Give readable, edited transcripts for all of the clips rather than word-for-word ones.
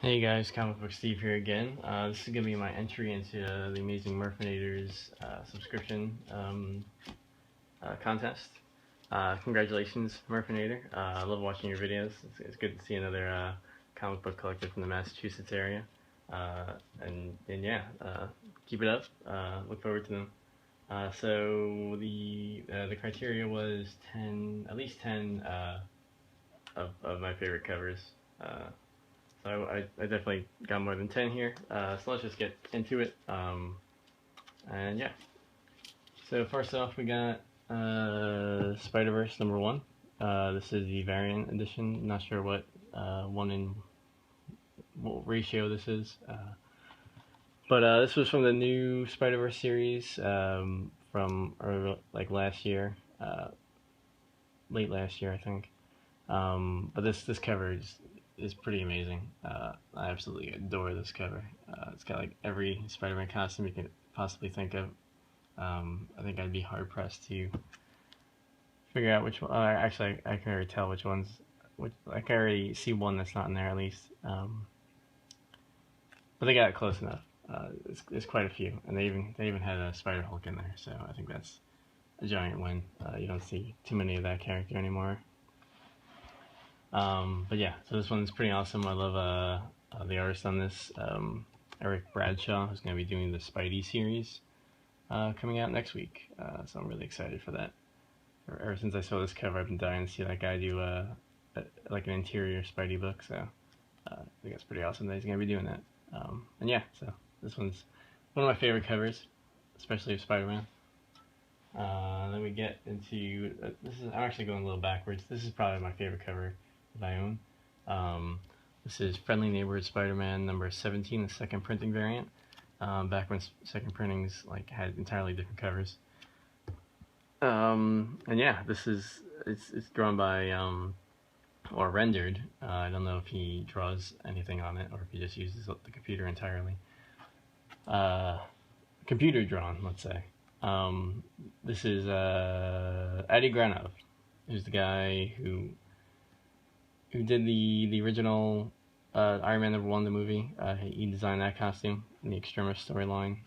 Hey guys, Comic Book Steve here again. This is going to be my entry into the Amazing Murfinators subscription contest. Congratulations, Murfinator. I love watching your videos. It's good to see another comic book collector from the Massachusetts area. And yeah, keep it up. Look forward to them. So the criteria was 10, at least 10 of my favorite covers. So I definitely got more than 10 here. So let's just get into it. And yeah. So first off, we got Spider-Verse #1. This is the variant edition. Not sure what what ratio this is. But this was from the new Spider-Verse series from like last year, late last year I think. But this cover is pretty amazing. I absolutely adore this cover. It's got like every Spider-Man costume you could possibly think of. I think I'd be hard pressed to figure out which one. Actually, I can already tell which ones. I can already see one that's not in there at least. But they got it close enough. It's quite a few, and they even had a Spider Hulk in there. So I think that's a giant win. You don't see too many of that character anymore. But yeah, so this one's pretty awesome. I love the artist on this, Eric Bradshaw, who's going to be doing the Spidey series coming out next week. So I'm really excited for that. Ever since I saw this cover, I've been dying to see that guy do like an interior Spidey book. So I think it's pretty awesome that he's going to be doing that. And yeah, so this one's one of my favorite covers, especially of Spider-Man. Then we get into I'm actually going a little backwards. This is probably my favorite cover that I own. This is Friendly Neighborhood Spider-Man #17, the second printing variant. Back when second printings like had entirely different covers. And yeah, it's drawn by or rendered. I don't know if he draws anything on it or if he just uses the computer entirely. Computer drawn, let's say. This is Eddie Granov, who's the guy who did the original Iron Man #1, the movie. He designed that costume in the Extremis storyline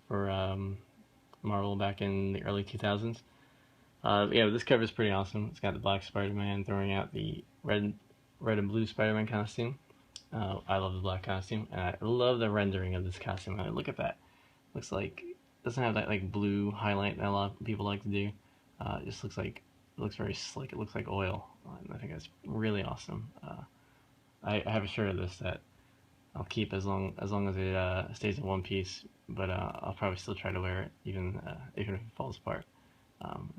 for Marvel back in the early 2000s. Yeah, this cover is pretty awesome. It's got the black Spider-Man throwing out the red and blue Spider-Man costume. I love the black costume, and I love the rendering of this costume. I mean, look at that. Looks like doesn't have that like blue highlight that a lot of people like to do. It just looks very slick. It looks like oil. And I think that's really awesome. I have a shirt of this that I'll keep as long as it stays in one piece. But I'll probably still try to wear it even if it falls apart.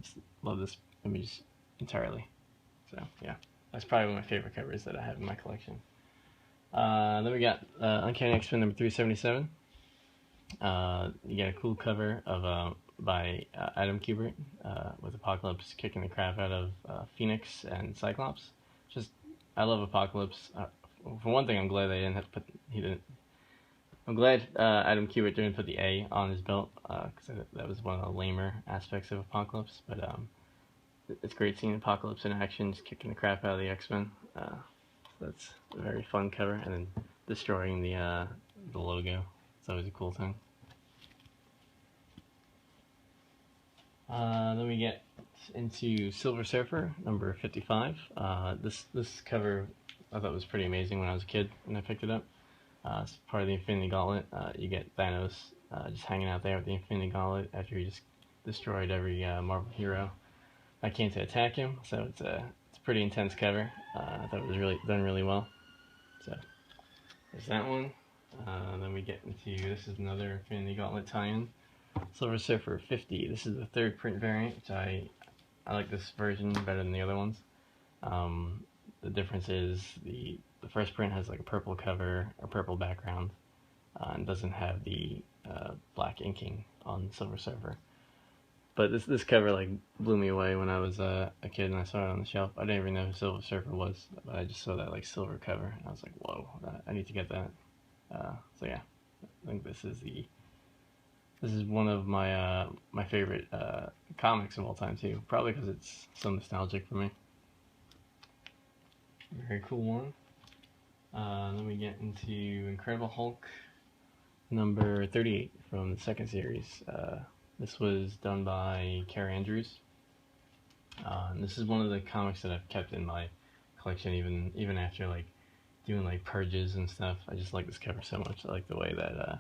Just love this image entirely. So yeah, that's probably one of my favorite covers that I have in my collection. Then we got Uncanny X-Men #377. You get a cool cover of by Adam Kubert with Apocalypse kicking the crap out of Phoenix and Cyclops. I love Apocalypse. For one thing, I'm glad they didn't have to put I'm glad Adam Kubert didn't put the A on his belt because that was one of the lamer aspects of Apocalypse. But it's great seeing Apocalypse in action, just kicking the crap out of the X-Men. So that's a very fun cover, and then destroying the logo. It's always a cool thing. Then we get into Silver Surfer #55. This cover I thought was pretty amazing when I was a kid when I picked it up. It's part of the Infinity Gauntlet. You get Thanos just hanging out there with the Infinity Gauntlet after he just destroyed every Marvel hero that came to attack him. So it's a pretty intense cover. I thought it was really done really well. So there's that one. Then we get into this is another Infinity Gauntlet tie-in. Silver Surfer 50. This is the third print variant, which I like this version better than the other ones. The difference is the first print has like a purple cover, a purple background, and doesn't have the black inking on Silver Surfer. But this cover like blew me away when I was a kid and I saw it on the shelf. I didn't even know who Silver Surfer was, but I just saw that like silver cover and I was like, whoa, I need to get that. So yeah, I think this is one of my my favorite comics of all time too. Probably because it's so nostalgic for me. Very cool one. Then we get into Incredible Hulk number 38 from the second series. This was done by Carrie Andrews. And this is one of the comics that I've kept in my collection even after like doing like purges and stuff. I just like this cover so much. I like the way that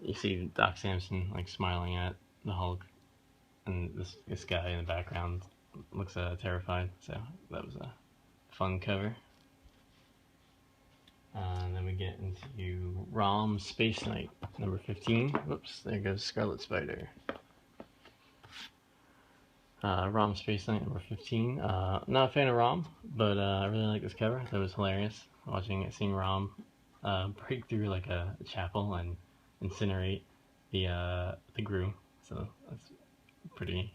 you see Doc Samson like smiling at the Hulk, and this guy in the background looks terrified. So that was a fun cover. And then we get into ROM Space Knight number 15. Whoops, there goes Scarlet Spider. ROM Space Knight number 15. Not a fan of ROM, but I really like this cover. That was hilarious seeing ROM break through like a chapel and incinerate the Gru. So that's pretty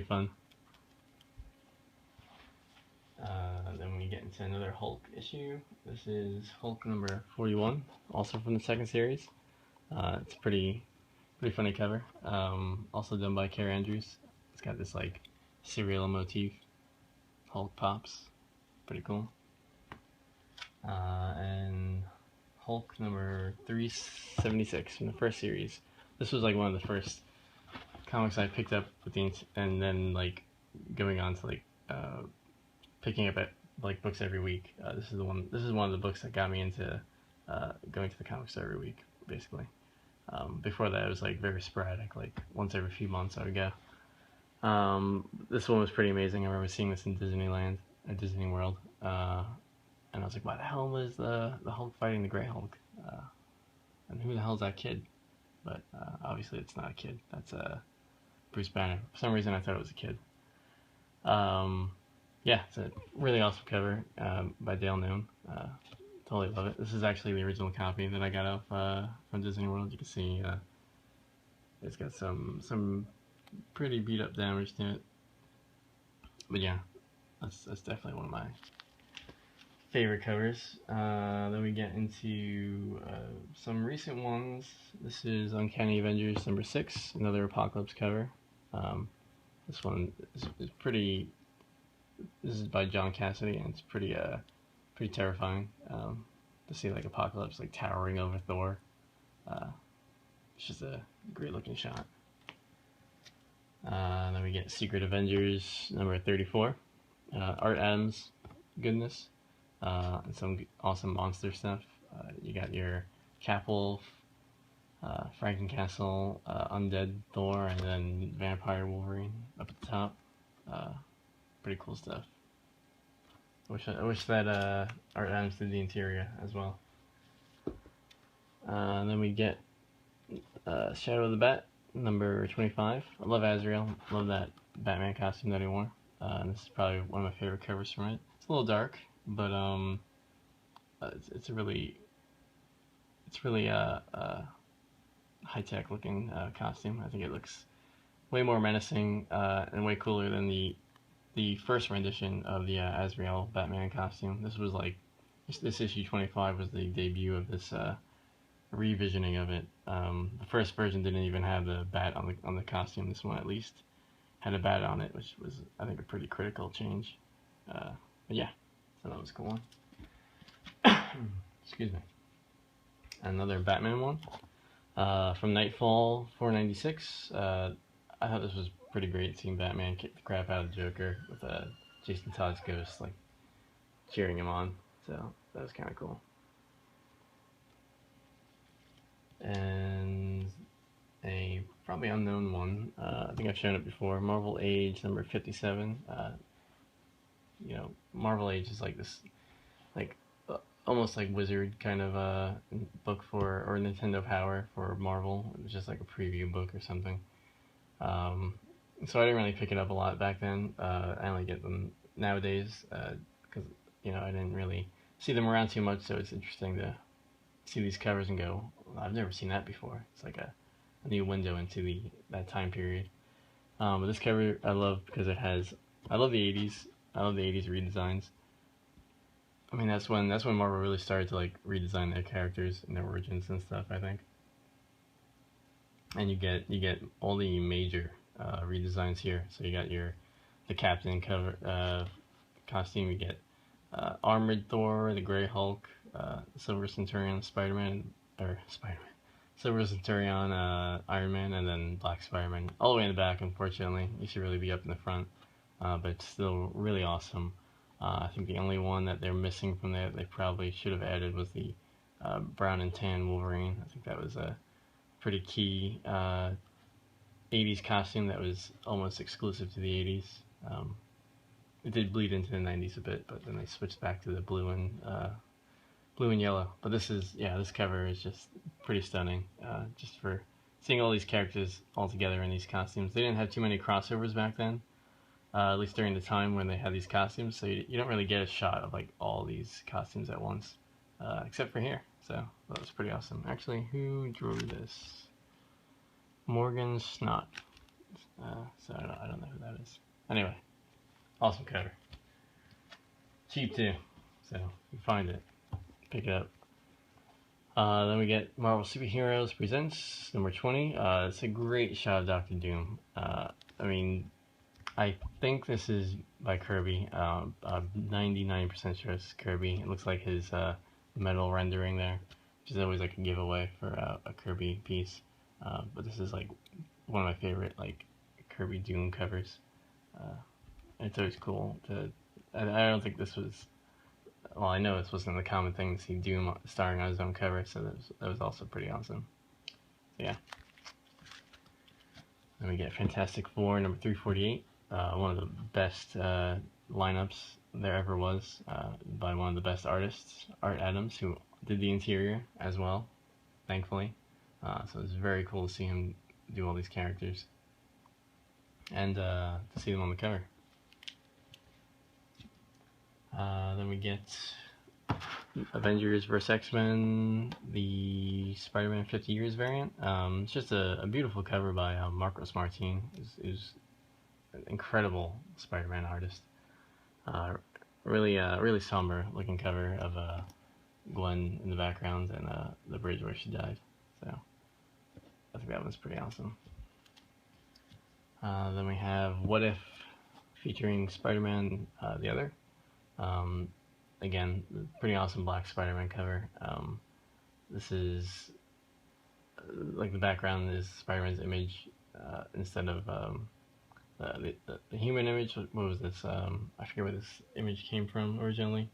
fun. Then we get into another Hulk issue. This is Hulk number 41, also from the second series. It's pretty funny cover. Also done by Carrie Andrews. It's got this like serial motif. Hulk pops. Pretty cool. And Hulk number 376 from the first series. This was like one of the first comics I picked up with and then like going on to like picking up at like books every week. This is one of the books that got me into going to the comic store every week, basically. Before that, it was like very sporadic, like once every few months I would go. This one was pretty amazing. I remember seeing this in Disneyland, at Disney World, and I was like, why the hell was the Hulk fighting the Grey Hulk? And who the hell is that kid? But obviously it's not a kid. That's Bruce Banner. For some reason I thought it was a kid. Yeah, it's a really awesome cover by Dale Noon. Totally love it. This is actually the original copy that I got off from Disney World. You can see it's got some pretty beat up damage to it. But yeah, that's definitely one of my favorite covers. Then we get into some recent ones. This is Uncanny Avengers number 6, another Apocalypse cover. This one is pretty. This is by John Cassidy, and it's pretty terrifying to see like Apocalypse like towering over Thor. It's just a great looking shot. Then we get Secret Avengers number 34, Art Adams goodness, and some awesome monster stuff. You got your Capwolf, Frankencastle, Undead Thor, and then Vampire Wolverine up at the top. Pretty cool stuff. I wish that Art Adams did the interior as well. Then we get Shadow of the Bat number 25. I love Azrael. Love that Batman costume that he wore. And this is probably one of my favorite covers from it. It's a little dark, but it's really high tech looking costume. I think it looks way more menacing and way cooler than the first rendition of the Azrael Batman costume. This was like, this issue 25 was the debut of this revisioning of it. The first version didn't even have the bat on the costume. This one at least had a bat on it, which was, I think, a pretty critical change. But yeah, so that was a cool one. Excuse me. Another Batman one from Nightfall 496. I thought this was pretty great, seeing Batman kick the crap out of the Joker with Jason Todd's ghost like cheering him on. So that was kind of cool. And a probably unknown one. I think I've shown it before. Marvel Age number 57. You know, Marvel Age is like this, like almost like Wizard kind of book or Nintendo Power for Marvel. It was just like a preview book or something. So I didn't really pick it up a lot back then. I only get them nowadays because you know I didn't really see them around too much. So it's interesting to see these covers and go, I've never seen that before. It's like a new window into that time period. But this cover I love because it has. I love the 80s. I love the 80s redesigns. I mean that's when Marvel really started to like redesign their characters and their origins and stuff, I think. And you get all the major redesigns here. So you got the Captain cover costume. You get Armored Thor, the Grey Hulk, Silver Centurion, Silver Centurion, Iron Man, and then Black Spider-Man. All the way in the back, unfortunately. You should really be up in the front. But it's still really awesome. I think the only one that they're missing from there that they probably should have added was the brown and tan Wolverine. I think that was a pretty key 80s costume that was almost exclusive to the 80s. It did bleed into the 90s a bit, but then they switched back to the blue and yellow. But this cover is just pretty stunning. Just for seeing all these characters all together in these costumes. They didn't have too many crossovers back then, at least during the time when they had these costumes. So you don't really get a shot of like all these costumes at once, except for here. So that was pretty awesome. Actually, who drew this? Morgan Snot. So I don't know who that is. Anyway, awesome cover. Cheap too, so you find it, pick it up. Then we get Marvel Superheroes Presents number 20. It's a great shot of Doctor Doom. I mean, I think this is by Kirby. 99% sure it's Kirby. It looks like his metal rendering there, which is always like a giveaway for a Kirby piece. But this is like one of my favorite like Kirby Doom covers. It's always cool to. I don't think this was. Well, I know this wasn't the common thing to see Doom starring on his own cover, so that was also pretty awesome. So yeah. Then we get Fantastic Four number 348. One of the best lineups there ever was, by one of the best artists, Art Adams, who did the interior as well, thankfully. So it's very cool to see him do all these characters, and to see them on the cover. Then we get Avengers vs. XMen, the SpiderMan 50 Years variant. It's just a beautiful cover by Marcos Martin, who's an incredible Spider-Man artist. Really somber looking cover of Gwen in the background and the bridge where she died. So I think that one's pretty awesome. Then we have What If featuring Spider-Man the Other. Again, pretty awesome black Spider-Man cover. This is like the background is Spider-Man's image instead of the human image. What was this? I forget where this image came from originally.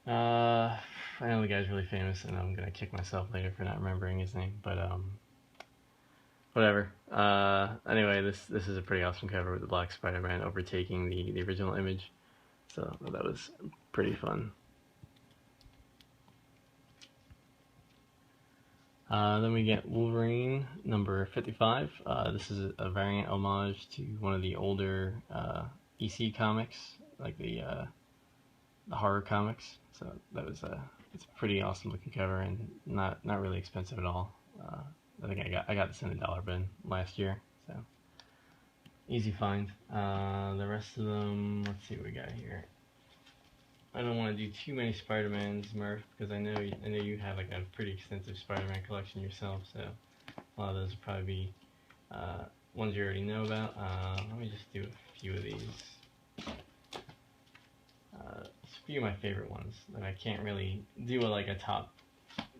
I know the guy's really famous, and I'm gonna kick myself later for not remembering his name, but whatever. Anyway, this is a pretty awesome cover with the black Spider-Man overtaking the original image. So that was pretty fun. Then we get Wolverine number 55. This is a variant homage to one of the older EC comics, like the horror comics. So that was it's a pretty awesome looking cover and not really expensive at all. I think I got this in a dollar bin last year, so easy find. The rest of them, let's see what we got here. I don't want to do too many Spider-Mans, Murf, because I know you have like a pretty extensive Spider-Man collection yourself, so a lot of those will probably be ones you already know about. Let me just do a few of these. A few of my favorite ones that I can't really do a top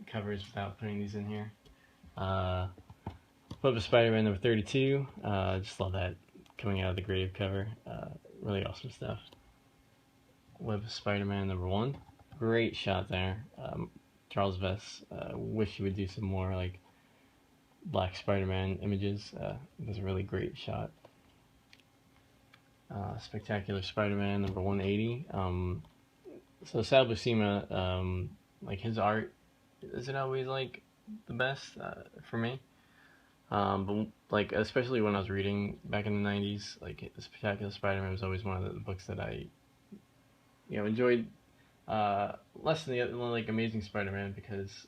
covers without putting these in here. Web of Spider-Man number 32. Just love that coming out of the grave cover. Really awesome stuff. Web of Spider-Man number 1. Great shot there. Charles Vess. Wish he would do some more like black Spider-Man images. It was a really great shot. Spectacular Spider-Man number 180. So Sal Buscema, like his art isn't always like the best for me. But like especially when I was reading back in the 90s, like Spectacular Spider-Man was always one of the books that I enjoyed less than the other, like Amazing Spider-Man, because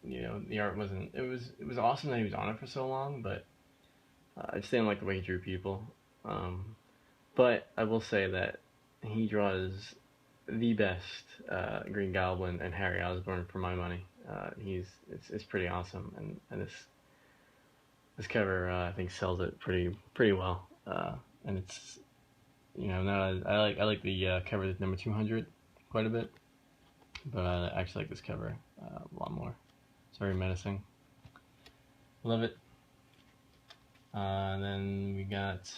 the art wasn't. It was awesome that he was on it for so long, but I just didn't like the way he drew people. But I will say that he draws the best Green Goblin and Harry Osborn for my money. It's pretty awesome, and this cover I think sells it pretty well. And it's I like the cover number 200 quite a bit. but I actually like this cover a lot more. It's very menacing. Love it. Then we got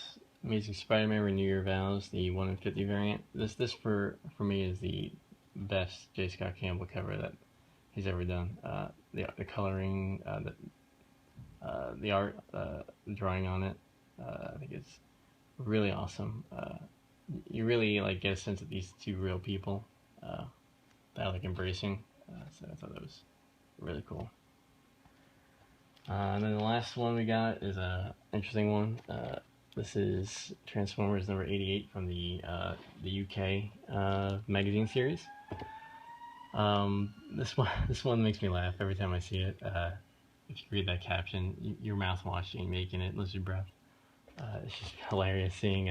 Amazing Spider-Man Renew Your Vows, the 1 in 50 variant. This for me is the best J. Scott Campbell cover that he's ever done. The coloring, the art, the drawing on it, I think it's really awesome. You really like get a sense that these two real people that are like embracing. So I thought that was really cool. And then the last one we got is a interesting one. This is Transformers number 88 from the UK magazine series. This one makes me laugh every time I see it. If you read that caption, your mouth watching, making it, lose your breath. It's just hilarious seeing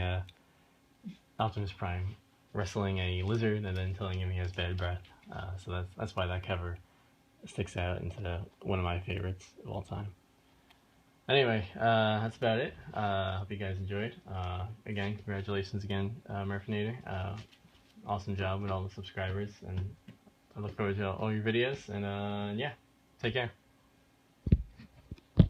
Optimus Prime wrestling a lizard and then telling him he has bad breath. So that's why that cover sticks out into one of my favorites of all time. Anyway, that's about it. Hope you guys enjoyed. Again, congratulations again, Murfinator. Awesome job with all the subscribers, and I look forward to all your videos. And yeah, take care.